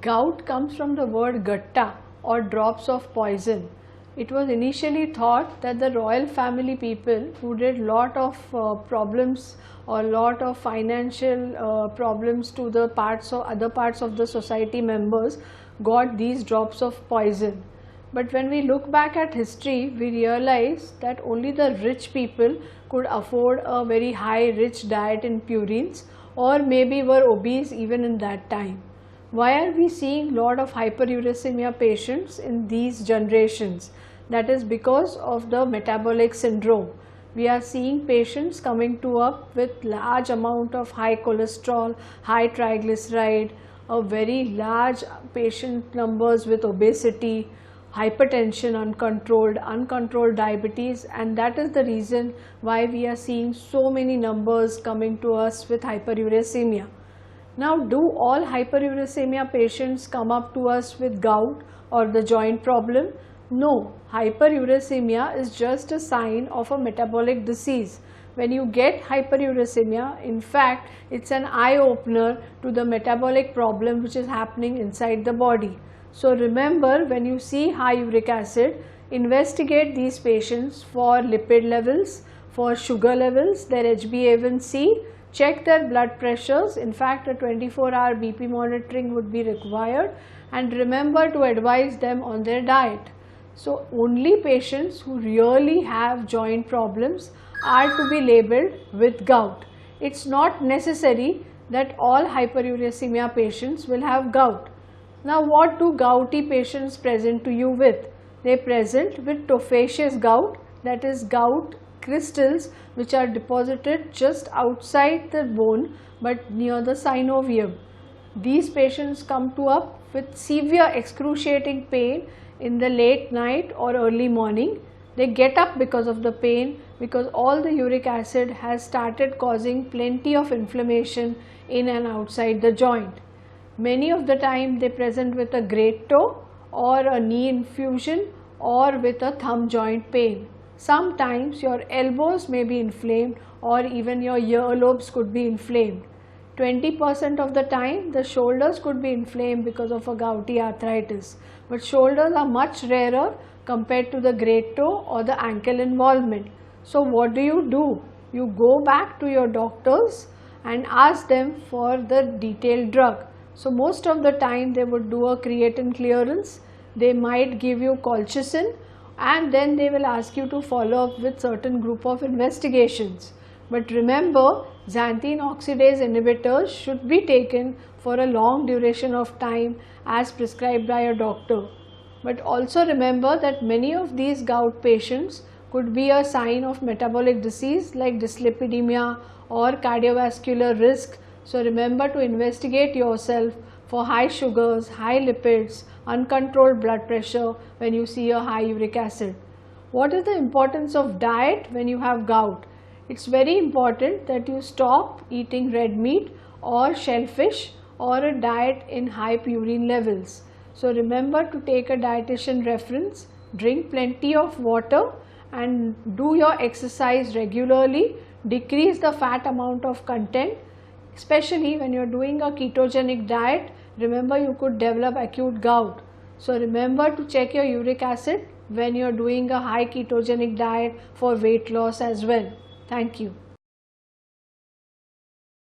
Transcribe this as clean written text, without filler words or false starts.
Gout comes from the word gatta or drops of poison. It was initially thought that the royal family people who did lot of problems or lot of financial problems to the parts or other parts of the society members got these drops of poison. But when we look back at history, we realize that only the rich people could afford a very high rich diet in purines, or maybe were obese even in that time. Why are we seeing lot of hyperuricemia patients in these generations? That is because of the metabolic syndrome. We are seeing patients coming to up with large amount of high cholesterol, high triglyceride, a very large patient numbers with obesity, hypertension uncontrolled diabetes, and that is the reason why we are seeing so many numbers coming to us with hyperuricemia. Now, do all hyperuricemia patients come up to us with gout or the joint problem? No, hyperuricemia is just a sign of a metabolic disease. When you get hyperuricemia, in fact, it's an eye-opener to the metabolic problem which is happening inside the body. So remember, when you see high uric acid, investigate these patients for lipid levels, for sugar levels, their HbA1c, check their blood pressures. In fact, a 24-hour BP monitoring would be required, and remember to advise them on their diet. So only patients who really have joint problems are to be labeled with gout. It's not necessary that all hyperuricemia patients will have gout. Now, what do gouty patients present to you with? They present with tophaceous gout, that is gout crystals which are deposited just outside the bone but near the synovium. These patients come to up with severe excruciating pain in the late night or early morning. They get up because of the pain, because all the uric acid has started causing plenty of inflammation in and outside the joint. Many of the time they present with a great toe or a knee infusion or with a thumb joint pain. Sometimes your elbows may be inflamed or even your earlobes could be inflamed. 20% of the time the shoulders could be inflamed because of a gouty arthritis, but shoulders are much rarer compared to the great toe or the ankle involvement. So what do? You go back to your doctors and ask them for the detailed drug. So most of the time they would do a creatine clearance, they might give you colchicine, and then they will ask you to follow up with certain group of investigations. But remember, xanthine oxidase inhibitors should be taken for a long duration of time as prescribed by a doctor. But also remember that many of these gout patients could be a sign of metabolic disease like dyslipidemia or cardiovascular risk. So remember to investigate yourself for high sugars, high lipids, uncontrolled blood pressure when you see a high uric acid. What is the importance of diet when you have gout? It's very important that you stop eating red meat or shellfish or a diet in high purine levels. So remember to take a dietitian reference, drink plenty of water and do your exercise regularly, decrease the fat amount of content. Especially when you are doing a ketogenic diet, remember you could develop acute gout. So remember to check your uric acid when you are doing a high ketogenic diet for weight loss as well. Thank you.